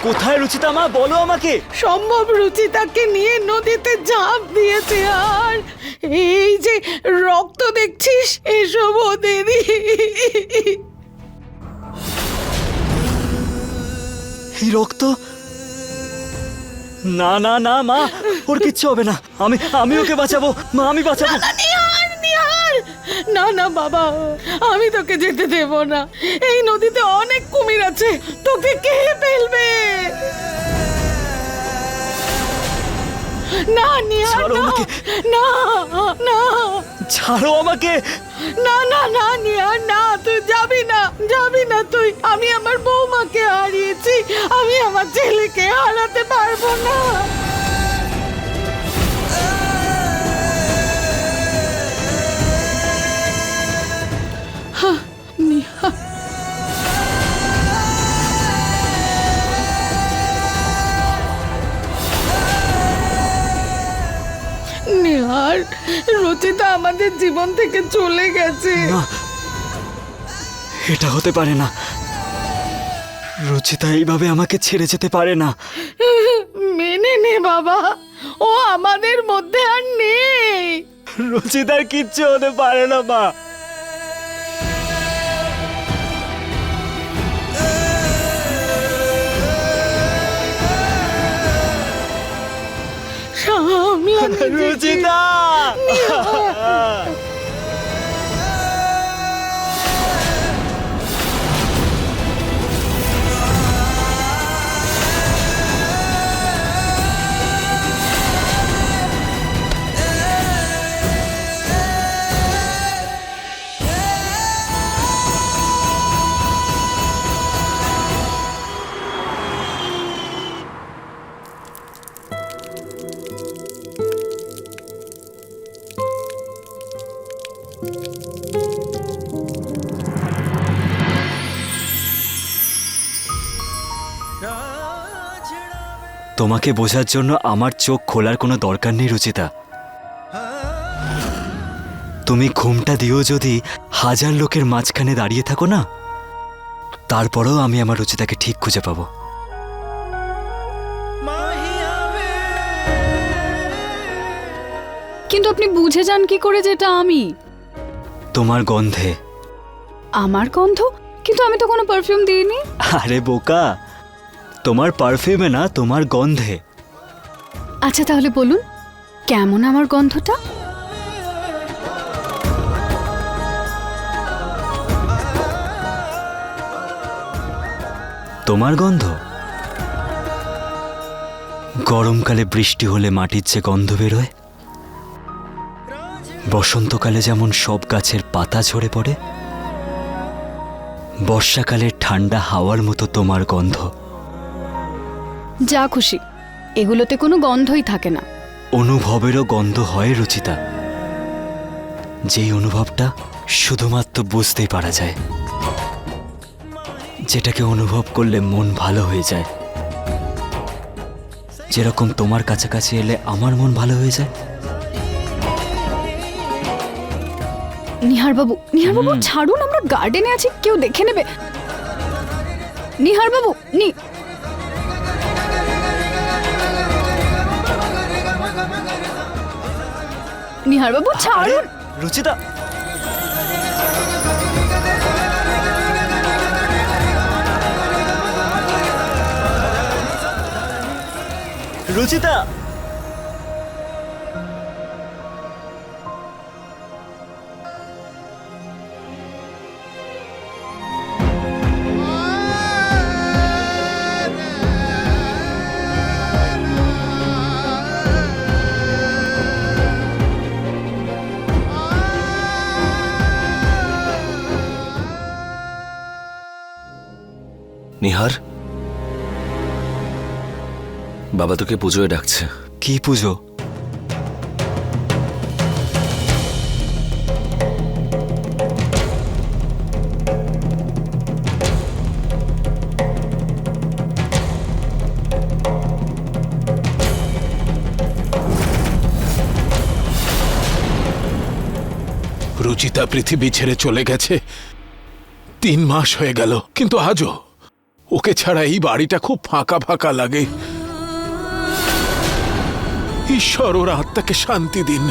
কোথায় রুচিতা মা, বলো আমাকে। সম্ভব রুচিতাকে নিয়ে নদীতে ঝাঁপ দিয়েছে। আর এই যে রক্ত দেখছিস, এসব ওদেরই। এই রক্ত? না না না মা, ওর কিচ্ছু হবে না। আমি ওকে বাঁচাবো মা, আমি বাঁচাবো। নিহার, নিহার, না না বাবা, আমি তোকে যেতে দেব না। এই নদীতে অনেক কুমির আছে, তোকে কে ফেলবে? না নিহার, ছাড়ো না আমাকে। না না ছাড়ো আমাকে। না না না নিহার, না, তুই যাবি না, যাবি না তুই। আমি আমার বৌমাকে হারিয়েছি, আমি আমার ছেলেকে হারাতে পারবো না। নিহার, নিহার, রচিতা আমাদের জীবন থেকে চলে গেছে। না, এটা হতে পারে না। রুচিতা এইভাবে আমাকে ছেড়ে যেতে পারে না। মেনে নে বাবা, ও আমাদের মধ্যে আর নেই। রুচিতার কিচ্ছু হতে পারে না মা। সামলা নিজেকে। রুচিতা! তোমাকে বোঝার জন্য আমার চোখ খোলার কোনো দরকার নেই রুচিতা। তুমি ঘুমটা দিও যদি হাজার লোকের মাঝখানে দাঁড়িয়ে থাকো না, তারপরেও আমি আমার রুচিতাকে ঠিক খুঁজে পাবো। কিন্তু আপনি বুঝে যান কি করে যেটা আমি? তোমার গন্ধে। আমার গন্ধ? কিন্তু আমি তো কোনো পারফিউম দিইনি। আরে বোকা, তোমার পারফিউমে না, তোমার গন্ধে। আচ্ছা তাহলে বলুন, কেমন আমার গন্ধটা? তোমার গন্ধ গরমকালে বৃষ্টি হলে মাটির যে গন্ধ বেরোয়, বসন্তকালে যেমন সব গাছের পাতা ঝরে পড়ে, বর্ষাকালের ঠান্ডা হাওয়ার মতো তোমার গন্ধ। যা খুশি, এগুলোতে কোনো গন্ধই থাকে না। অনুভবেরও গন্ধ হয় রুচিতা, যেই অনুভবটা শুধুমাত্র বুঝতেই পারা যায়, যেটাকে অনুভব করলে মন ভালো হয়ে যায়। যেরকম তোমার কাছাকাছি এলে আমার মন ভালো হয়ে যায়। নিহার বাবু ছাড়ুন, আমরা গার্ডেনে আছি, কেউ দেখে নেবে। নিহার বাবু, নিহার বাবু ছাড়ুন। রুচিতা, রুচিতা, নিহার, বাবা তোকে পুজোয় ডাকছে। কি পুজো? রুচিতা পৃথিবী ছেড়ে চলে গেছে 3 মাস হয়ে গেল, কিন্তু আজও ওকে ছাড়া এই বাড়িটা খুব ফাঁকা ফাঁকা লাগে। ঈশ্বর ওর আত্মাকে শান্তি দিন।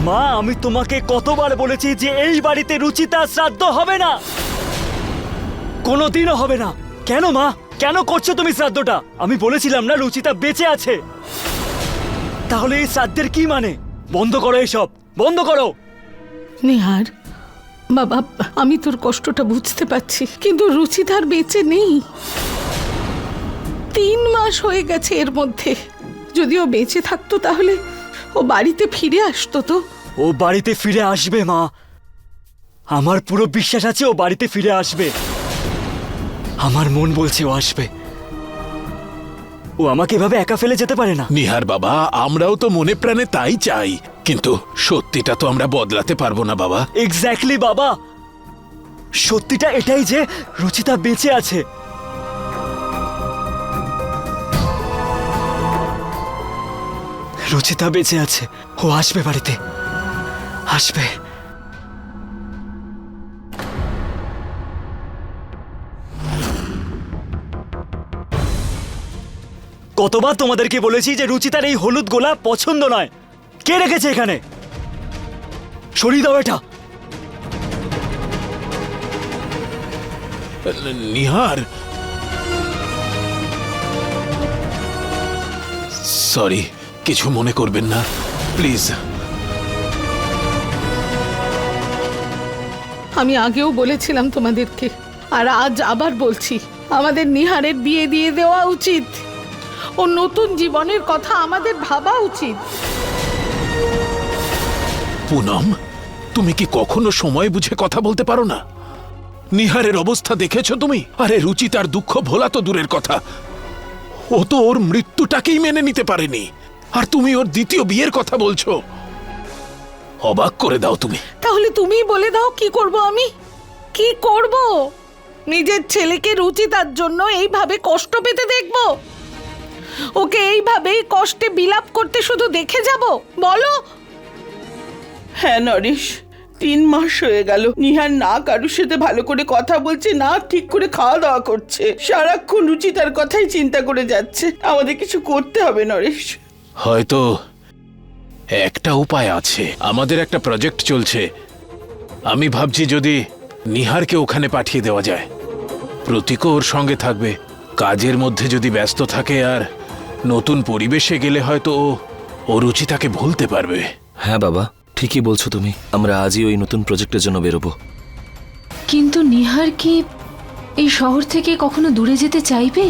মা, আমি তোমাকে কতবার বলেছি যে এই বাড়িতে রুচিতা শ্রাদ্ধ হবে না, কোনোদিনও হবে না। কেন মা, কেন করছো তুমি শ্রাদ্ধটা? আমি বলেছিলাম না রুচিতা বেঁচে আছে। তাহলে এই শ্রাদ্ধের কি মানে? বন্ধ করো এসব, বন্ধ করো। নিহার বাবা, আমি তোর কষ্টটা বুঝতে পারছি, কিন্তু রুচিতার বেঁচে নেই। 3 মাস হয়ে গেছে এর মধ্যে। যদি ও বেঁচে থাকতো তাহলে ও বাড়িতে ফিরে আসতো তো। ও বাড়িতে ফিরে আসবে মা, আমার পুরো বিশ্বাস আছে ও বাড়িতে ফিরে আসবে। আমার মন বলছে ও আসবে। ও আমাকে এভাবে একা ফেলে যেতে পারে না। নিহার বাবা, আমরাও তো মনে প্রাণে তাই চাই, কিন্তু সত্যিটা তো আমরা বদলাতে পারবো না বাবা। এক্স্যাক্টলি বাবা, সত্যিটা এটাই যে রুচিতা বেঁচে আছে। রুচিতা বেঁচে আছে, ও আসবে বাড়িতে, আসবে। কতবার তোমাদেরকে বলেছি যে রুচিতার এই হলুদ গোলাপ পছন্দ নয়। কে রেখেছে এখানে? সরিয়ে দাও এটা। নিহার, সরি, কিছু মনে করবেন না প্লিজ। আমি আগেও বলেছিলাম তোমাদেরকে, আর আজ আবার বলছি, আমাদের নিহারের বিয়ে দিয়ে দেওয়া উচিত। ও নতুন জীবনের কথা আমাদের ভাবা উচিত। পুনম, তুমি কি কখনো সময় বুঝে কথা বলতে পারো না? নিহারের অবস্থা দেখেছো তুমি? আরে রুচিতার দুঃখ ভোলা তো দূরের কথা, ও তো ওর মৃত্যুটাকেই মেনে নিতে পারেনি, আর তুমি ওর দ্বিতীয় বিয়ের কথা বলছো। অবাক করে দাও তুমি। তাহলে তুমিই বলে দাও, কি করব আমি? কি করব? নিজের ছেলেকে রুচিতার জন্য এইভাবে কষ্ট পেতে দেখব? ওকে এইভাবেই কষ্টে বিলাপ করতে শুধু দেখে যাব? বলো। হ্যাঁ নরেশ, 3 মাস হয়ে গেল নিহার না কারুর সাথে ভালো করে কথা বলছে, না ঠিক করে খাওয়া দাওয়া করছে, সারাক্ষণ রুচিতার কথাই চিন্তা করে যাচ্ছে। আমাদের কিছু করতে হবে নরেশ। হয়তো একটা উপায় আছে। আমাদের একটা প্রজেক্ট চলছে, আমি ভাবছি যদি নিহারকে ওখানে পাঠিয়ে দেওয়া যায়, প্রতীকও ওর সঙ্গে থাকবে। কাজের মধ্যে যদি ব্যস্ত থাকে আর নতুন পরিবেশে গেলে হয়তো ও রুচিতাকে ভুলতে পারবে। হ্যাঁ বাবা, ঠিকই বলছো তুমি। আমরা আজই ওই নতুন প্রজেক্টের জন্য বেরোবো। কিন্তু নিহার কি এই শহর থেকে কখনো দূরে যেতে চাইবে?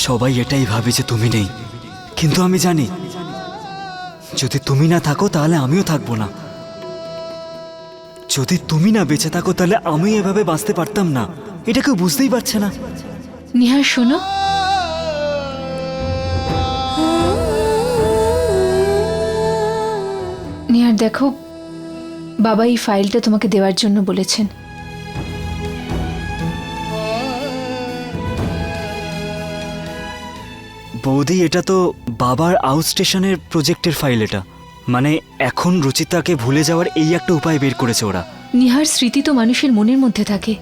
সবাই এটাই ভাবে যে তুমি নেই, কিন্তু আমি জানি যদি তুমি না থাকো তাহলে আমিও থাকবো না। যদি তুমি না বেঁচে থাকো তাহলে আমি এভাবে বাঁচতে পারতাম না। এটা কেউ বুঝতেই পারছে না। নিহার শোনো, নিহার দেখো, বাবা এই ফাইলটা তোমাকে দেওয়ার জন্য বলেছেন। বৌদি, এটা তো বাবার আউট স্টেশনের প্রজেক্টের ফাইল। এটা মানে এখন রুচিতাকে ভুলে যাওয়ার এই একটা উপায় বের করেছে ওরা। নিহার স্মৃতি তো মানুষের মনের মধ্যে থাকে,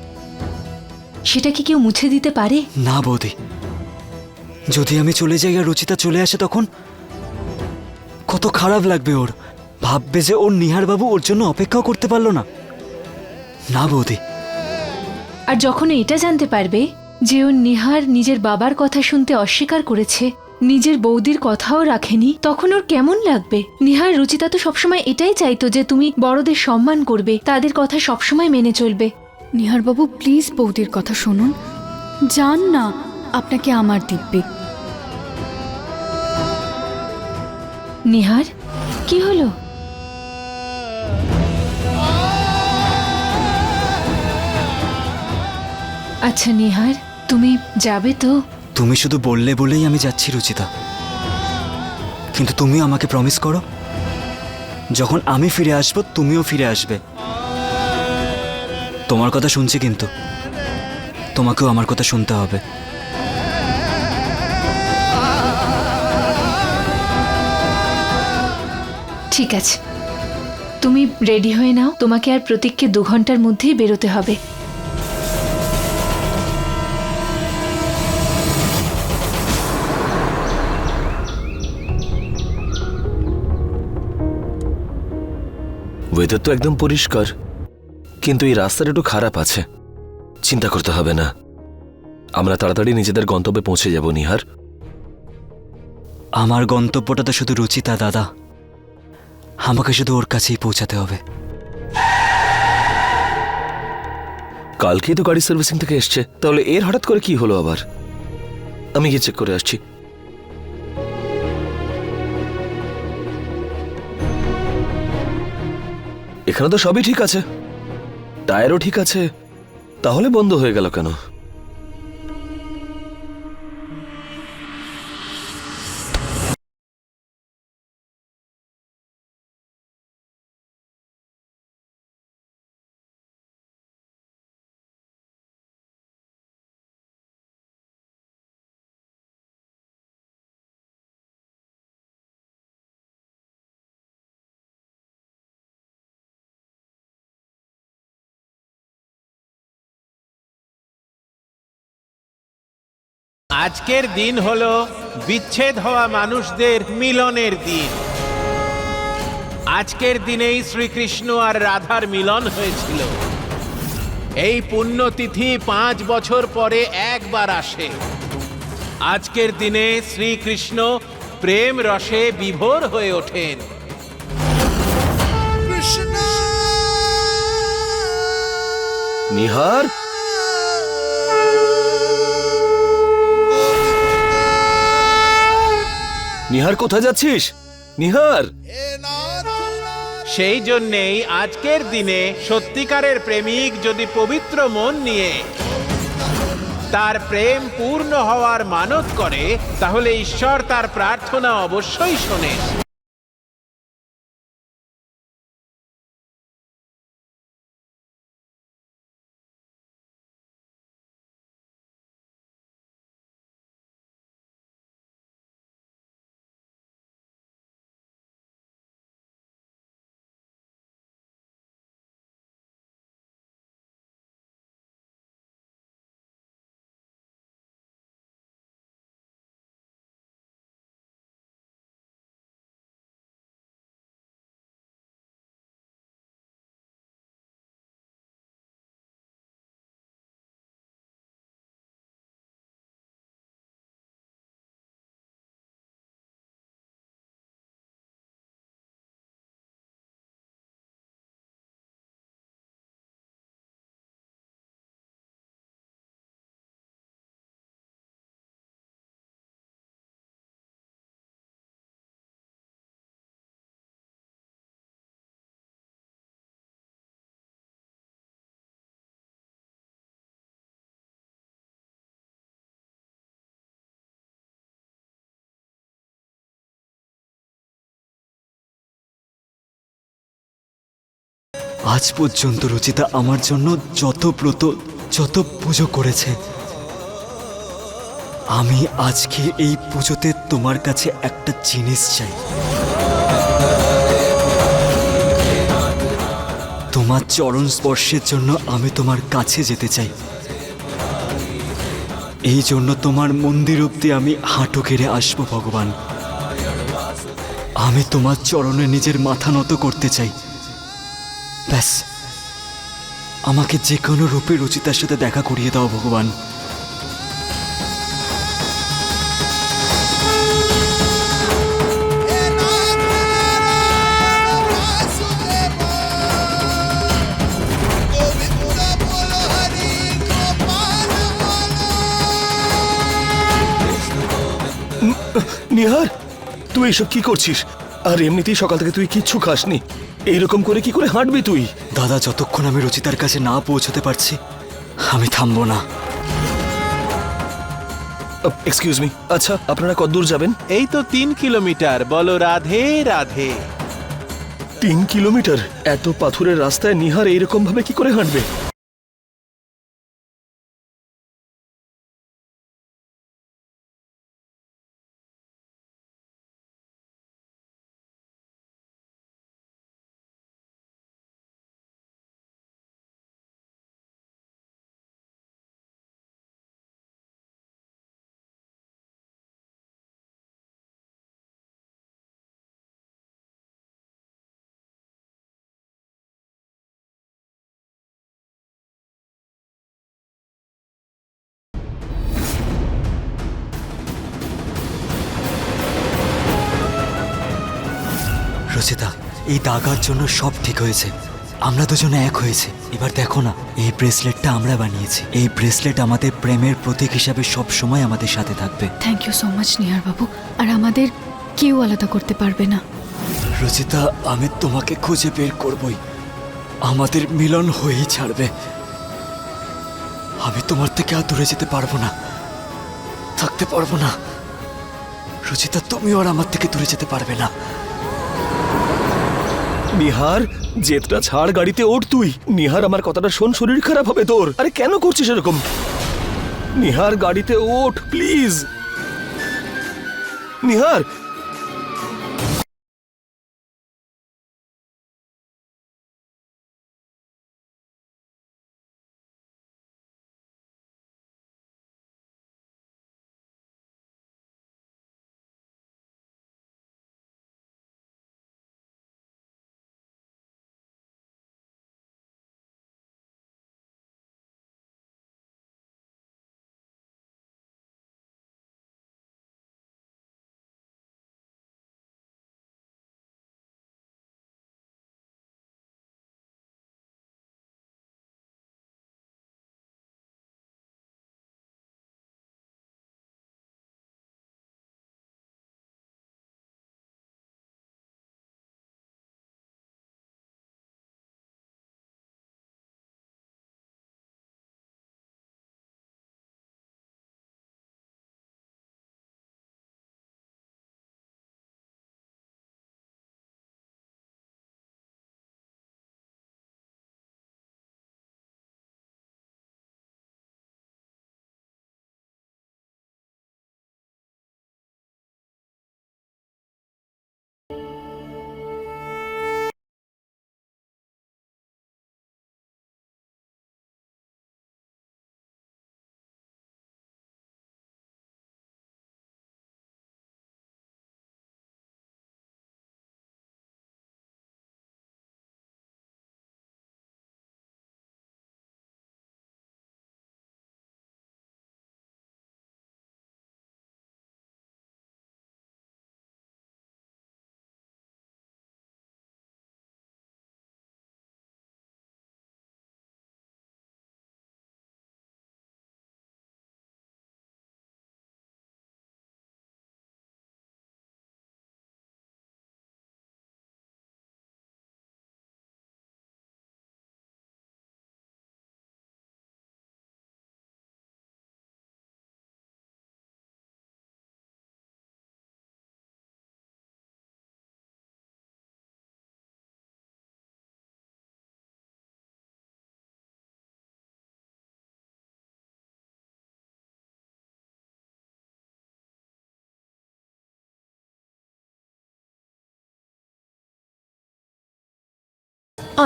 সেটা কি কেউ মুছে দিতে পারে? না বৌদি, যদি আমি চলে যাই আর রুচিতা চলে আসে তখন কত খারাপ লাগবে ওর। ভাববে যে ওর নিহার বাবু ওর জন্য অপেক্ষাও করতে পারলো না। না বৌদি। আর যখন এটা জানতে পারবে যে ও নিহার নিজের বাবার কথা শুনতে অস্বীকার করেছে, নিজের বৌদির কথাও রাখেনি, তখন ওর কেমন লাগবে? নিহার, রুচিতা তো সবসময় এটাই চাইতো যে তুমি বড়দের সম্মান করবে, তাদের কথা সবসময় মেনে চলবে। নিহার বাবু প্লিজ বৌদির কথা শুনুন, যান না, আপনাকে আমার দিব্যে। নিহার, কি হলো? আচ্ছা নিহার, তুমি যাবে তো? তুমি শুধু বললে বলেই আমি যাচ্ছি রুচিতা, কিন্তু তুমি আমাকে প্রমিস করো যখন আমি ফিরে আসবো তুমিও ফিরে আসবে। তোমার কথা শুনছি, কিন্তু তোমাকেও আমার কথা শুনতে হবে। ঠিক আছে, তুমি রেডি হয়ে নাও। তোমাকে আর প্রতীককে 2 ঘন্টার মধ্যেই বেরোতে হবে। ওয়েদার তো একদম পরিষ্কার, কিন্তু এই রাস্তাটা একটু খারাপ আছে। চিন্তা করতে হবে না, আমরা তাড়াতাড়ি নিজেদের গন্তব্যে পৌঁছে যাব নিহার। আমার গন্তব্যটা তো শুধু রুচিতা দাদা, আমাকে শুধু ওর কাছেই পৌঁছাতে হবে। কালকেই তো গাড়ি সার্ভিসিং থেকে এসছে, তাহলে এর হঠাৎ করে কি হলো আবার? আমি গিয়ে চেক করে আসছি। এখানে তো সবই ঠিক আছে, টায়ারও ঠিক আছে, তাহলে বন্ধ হয়ে গেল কেন? আজকের দিন হলো বিচ্ছেদ হওয়া মানুষদের মিলনের দিন। আজকের দিনেই শ্রীকৃষ্ণ আর রাধার মিলন হয়েছিল। এই পুণ্যতিথি 5 বছর পরে একবার আসে। আজকের দিনে শ্রীকৃষ্ণ প্রেম রসে বিভোর হয়ে ওঠেন। নিহার, নিহার কোথায় যাচ্ছিস? নিহার, সেই জন্যেই আজকের দিনে সত্যিকারের প্রেমিক যদি পবিত্র মন নিয়ে তার প্রেম পূর্ণ হওয়ার মানত করে, তাহলে ঈশ্বর তার প্রার্থনা অবশ্যই শোনেন। আজ পর্যন্ত রুচিতা আমার জন্য যত ব্রত, যত পুজো করেছে, আমি আজকে এই পুজোতে তোমার কাছে একটা জিনিস চাই। তোমার চরণ স্পর্শের জন্য আমি তোমার কাছে যেতে চাই। এই জন্য তোমার মন্দির অব্দি আমি হাঁটু গেড়ে আসবো ভগবান। আমি তোমার চরণে নিজের মাথা নত করতে চাই। ব্যাস, আমাকে যে কোনো রূপে রুচিতার সাথে দেখা করিয়ে দাও ভগবান। নিহার, তুই এইসব কি করছিস? আর এমনিতেই সকাল থেকে তুই কিচ্ছু খাসনি, এইরকম করে কি করে হাঁটবি তুই? দাদা, যতক্ষণ আমি রুচিতার কাছে না পৌঁছতে পারছি আমি থামবো না। এক্সকিউজ মি, আচ্ছা আপনারা কতদূর যাবেন? এই তো 3 কিলোমিটার। বলো রাধে রাধে। 3 কিলোমিটার? এত পাথুরের রাস্তায় নিহার এইরকম ভাবে কি করে হাঁটবে? রচিতা, এই দাগার জন্য সব ঠিক হয়েছে। আমরা দুজনে এক হয়েছে। এবার দেখো না, এই ব্রেসলেটটা আমরা বানিয়েছি। এই ব্রেসলেট আমাদের প্রেমের প্রতীক হিসাবে সব সময় আমাদের সাথে থাকবে। Thank you so much Nihar babu. আর আমাদের কেউ আলাদা করতে পারবে না। রচিতা, আমি তোমাকে খুঁজে বের করবই। আমাদের মিলন হয়েই ছাড়বে। আমি তোমার থেকে আর দূরে যেতে পারবো না, থাকতে পারবো না। রচিতা, তুমিও আর আমার থেকে দূরে যেতে পারবে না। নিহার, জেদটা ছাড়, গাড়িতে ওঠ তুই। নিহার, আমার কথাটা শোন, শরীর খারাপ হবে তোর। আরে কেন করছিস এরকম? নিহার, গাড়িতে ওঠ প্লিজ। নিহার,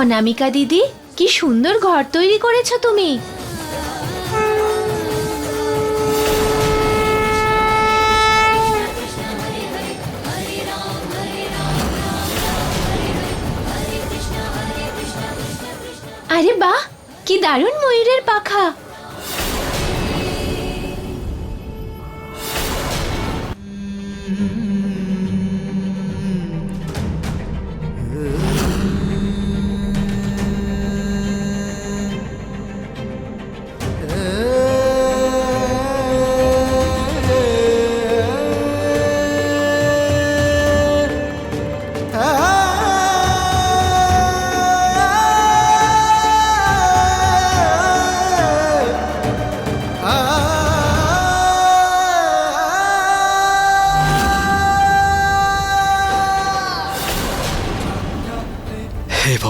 অনামিকা দিদি, কি সুন্দর ঘর তৈরি করেছো তুমি। আরে বাহ, কি দারুণ ময়ূরের পাখা।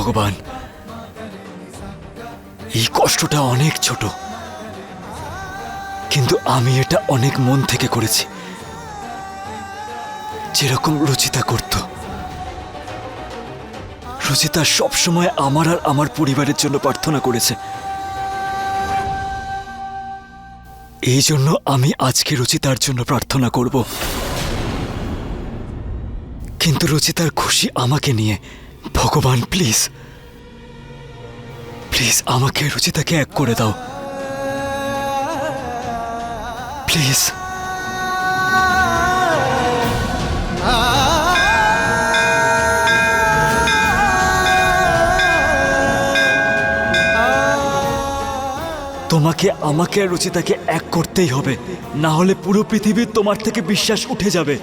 ভগবান, এই কষ্টটা অনেক ছোট, কিন্তু আমি এটা অনেক মন থেকে করেছি, যেরকম রুচিতা করত। রুচিতা সবসময় আমার আর আমার পরিবারের জন্য প্রার্থনা করেছে। এই জন্য আমি আজকে রুচিতার জন্য প্রার্থনা করব। কিন্তু রুচিতার খুশি আমাকে নিয়ে। ভগবান প্লিজ, প্লিজ আমাকে রুচিতাকে এক করে দাও, প্লিজ। তোমাকে আমাকে আর রুচিতাকে এক করতেই হবে, না হলে পুরো পৃথিবীর তোমার থেকে বিশ্বাস উঠে যাবে।